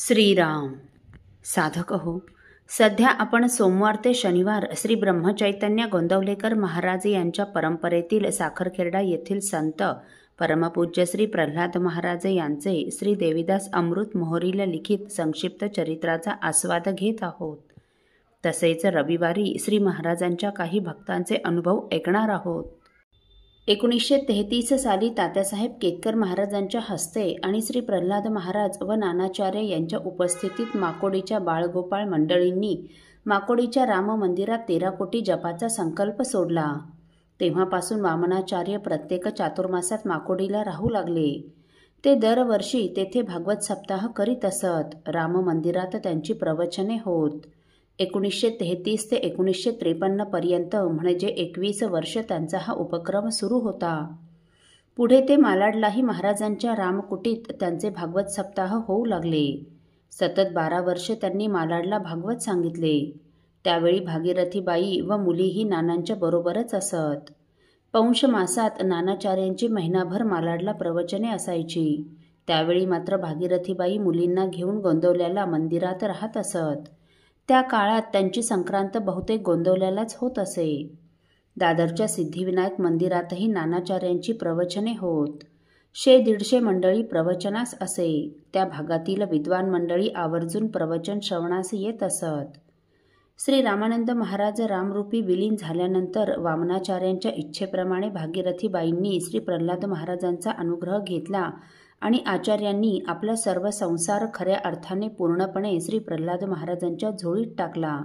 श्रीराम. साधक हो, सध्या आपण सोमवार ते शनिवार श्री ब्रह्मचैतन्य गोंदवलेकर महाराज यांच्या परंपरेतील साखरखेर्डा येथील संत परमपूज्य श्री प्रल्हाद महाराज यांचे श्री देवीदास अमृत मोहरील लिखित संक्षिप्त चरित्राचा आस्वाद घेत आहोत. तसेच रविवारी श्री महाराजांच्या काही भक्तांचे अनुभव ऐकणार आहोत. 1933 साली तात्यासाहेब केतकर महाराजांच्या हस्ते आणि श्री प्रल्हाद महाराज व नानाचार्य यांच्या उपस्थितीत माकोडीच्या बाळगोपाळ मंडळींनी माकोडीच्या राम मंदिरात 13 कोटी जपाचा संकल्प सोडला. तेव्हापासून वामनाचार्य प्रत्येक चातुर्मासात माकोडीला राहू लागले. ते दरवर्षी तेथे भागवत सप्ताह करीत असत. राम मंदिरात त्यांची प्रवचने होत. 1933 ते 1953 पर्यंत म्हणजे 21 वर्ष त्यांचा हा उपक्रम सुरू होता. पुढे ते मालाडलाही महाराजांच्या रामकुटीत त्यांचे भागवत सप्ताह होऊ लागले. सतत 12 वर्ष त्यांनी मालाडला भागवत सांगितले. त्यावेळी भागीरथीबाई व मुलीही नानांच्या बरोबरच असत. पौष मासात नानाचार्यांची महिनाभर मालाडला प्रवचने असायची. त्यावेळी मात्र भागीरथीबाई मुलींना घेऊन गोंदवल्याला मंदिरात राहत असत. त्या काळात त्यांची संक्रांत बहुतेक गोंदवल्यालाच होत असे. दादरच्या सिद्धिविनायक मंदिरातही नानाचार्यांची प्रवचने होत. 100-150 मंडळी प्रवचनास असे. त्या भागातील विद्वान मंडळी आवर्जून प्रवचन श्रवणास येत असत. श्री रामानंद महाराज रामरूपी विलीन झाल्यानंतर वामनाचार्यांच्या इच्छेप्रमाणे भागीरथीबाईंनी श्री प्रल्हाद महाराजांचा अनुग्रह घेतला आणि आचार्यांनी आपला सर्व संसार खऱ्या अर्थाने पूर्णपणे श्री प्रल्हाद महाराजांच्या झोळीत टाकला.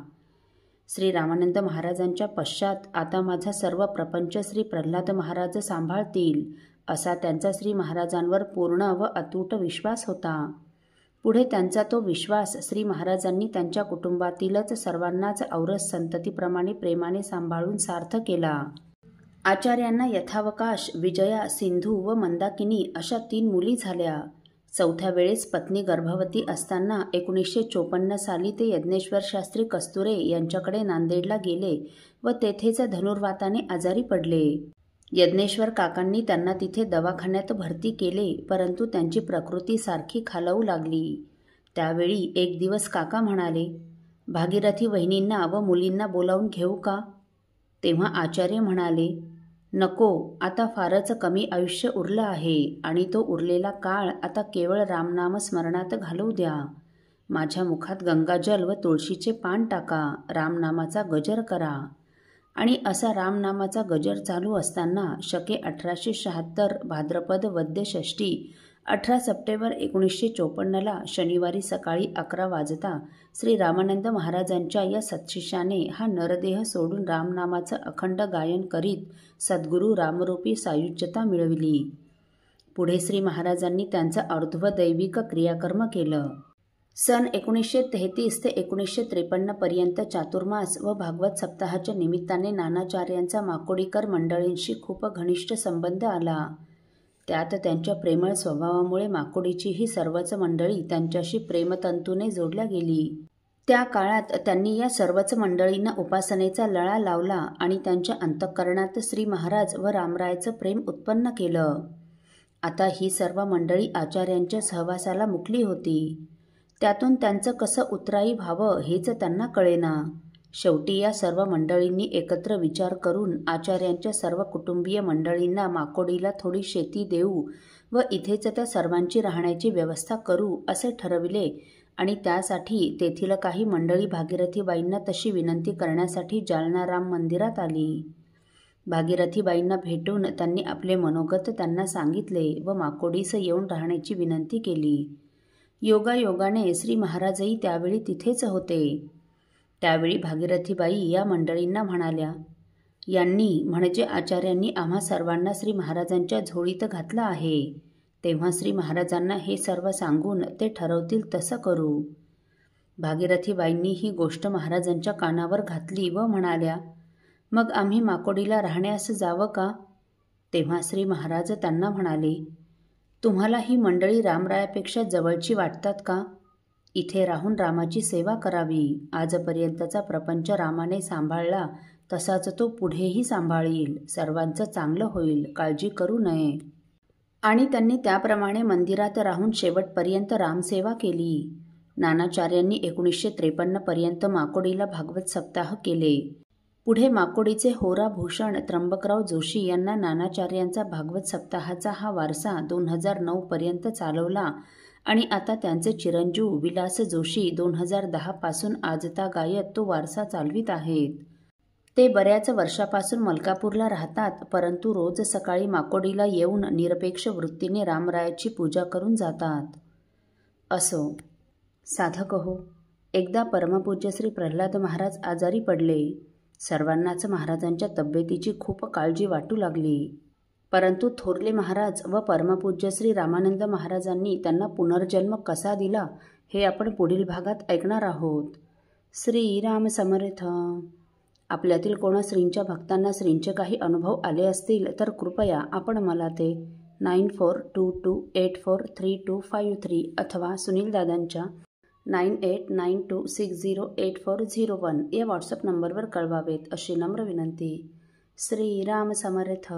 श्री रामानंद महाराजांच्या पश्चात आता माझा सर्व प्रपंच श्री प्रल्हाद महाराज सांभाळतील असा त्यांचा श्री महाराजांवर पूर्ण व अतूट विश्वास होता. पुढे त्यांचा तो विश्वास श्री महाराजांनी त्यांच्या कुटुंबातीलच सर्वांनाच औरस संततीप्रमाणे प्रेमाने सांभाळून सार्थ केला. आचार्यांना यथावकाश विजया, सिंधू व मंदाकिनी अशा 3 मुली झाल्या. 4थ्या वेळेस पत्नी गर्भवती असताना 1954 साली ते यज्ञेश्वर शास्त्री कस्तुरे यांच्याकडे नांदेडला गेले व तेथेच धनुर्वाताने आजारी पडले. यज्ञेश्वर काकांनी त्यांना तिथे दवाखान्यात भरती केले, परंतु त्यांची प्रकृती सारखी खालावू लागली. त्यावेळी एक दिवस काका म्हणाले, भागीरथी वहिनींना व मुलींना बोलावून घेऊ का? तेव्हा आचार्य म्हणाले, नको, आता फारच कमी आयुष्य उरलं आहे आणि तो उरलेला काळ आता केवळ रामनाम स्मरणात घालवू द्या. माझ्या मुखात गंगाजल व तुळशीचे पान टाका, रामनामाचा गजर करा. आणि असा रामनामाचा गजर चालू असताना शके 1876 भाद्रपद वद्य षष्ठी 18 सप्टेंबर 1954 शनिवारी सकाळी 11 वाजता श्री रामानंद महाराजांच्या या सत्शिष्याने हा नरदेह सोडून रामनामाचं अखंड गायन करीत सद्गुरू रामरूपी सायुज्यता मिळविली. पुढे श्री महाराजांनी त्यांचं अर्ध्वदैविक क्रियाकर्म केलं. सन 1933 ते 1953 पर्यंत चातुर्मास व भागवत सप्ताहाच्या निमित्ताने नानाचार्यांचा माकोडीकर मंडळींशी खूप घनिष्ठ संबंध आला. त्यात त्यांच्या प्रेमळ स्वभावामुळे माकोडीची ही सर्वच मंडळी त्यांच्याशी प्रेमतंतूने जोडल्या गेली. त्या काळात त्यांनी या सर्वच मंडळींना उपासनेचा लळा लावला आणि त्यांच्या अंतःकरणात श्री महाराज व रामरायाचं प्रेम उत्पन्न केलं. आता ही सर्व मंडळी आचार्यांच्या सहवासाला मुकली होती. त्यातून त्यांचं कसं उतराई व्हावं हेच त्यांना कळेना. शेवटी या सर्व मंडळींनी एकत्र विचार करून आचार्यांच्या सर्व कुटुंबीय मंडळींना माकोडीला थोडी शेती देऊ व इथेच त्या सर्वांची राहण्याची व्यवस्था करू असे ठरविले आणि त्यासाठी तेथील काही मंडळी भागीरथीबाईंना तशी विनंती करण्यासाठी जालना राम मंदिरात आली. भागीरथीबाईंना भेटून त्यांनी आपले मनोगत त्यांना सांगितले व माकोडीस येऊन राहण्याची विनंती केली. योगायोगाने श्री महाराजही त्यावेळी तिथेच होते. त्यावेळी भागीरथीबाई या मंडळींना म्हणाल्या, यांनी म्हणजे आचार्यांनी आम्हा सर्वांना श्री महाराजांच्या झोळीत घातलं आहे. तेव्हा श्री महाराजांना हे सर्व सांगून ते ठरवतील तसं करू. भागीरथीबाईंनी ही गोष्ट महाराजांच्या कानावर घातली व म्हणाल्या, मग आम्ही माकोडीला राहण्यास जावं का? तेव्हा श्री महाराज त्यांना म्हणाले, तुम्हाला ही मंडळी रामरायापेक्षा जवळची वाटतात का? इथे राहून रामाची सेवा करावी. आजपर्यंतचा प्रपंच रामाने सांभाळला तसाच तो पुढेही सांभाळील. सर्वांचं चांगलं होईल, काळजी करू नये. आणि त्यांनी त्याप्रमाणे मंदिरात राहून शेवटपर्यंत रामसेवा केली. नानाचार्यांनी 1953 पर्यंत माकोडीला भागवत सप्ताह केले. पुढे माकोडीचे होरा भूषण त्र्यंबकराव जोशी यांना नानाचार्यांचा भागवत सप्ताहाचा हा वारसा 2009 पर्यंत चालवला आणि आता त्यांचे चिरंजीव विलास जोशी 2010 पासून आजतागायत तो वारसा चालवित आहेत. ते बऱ्याच वर्षापासून मलकापूरला राहतात, परंतु रोज सकाळी माकोडीला येऊन निरपेक्ष वृत्तीने रामरायाची पूजा करून जातात. असो. साधक हो, एकदा परमपूज्य श्री प्रल्हाद महाराज आजारी पडले. सर्वांनाच महाराजांच्या तब्येतीची खूप काळजी वाटू लागली. परंतु थोरले महाराज व परमपूज्य श्री रामानंद महाराजांनी त्यांना पुनर्जन्म कसा दिला हे आपण पुढील भागात ऐकणार आहोत. श्रीराम समर्थ. आपल्यातील कोणा श्रींच्या भक्तांना श्रींचे काही अनुभव आले असतील तर कृपया आपण मला ते 9422843253 अथवा सुनील दादांच्या 9892608401 या व्हॉट्सअप नंबरवर कळवावेत अशी नम्र विनंती. श्रीराम समर्थ.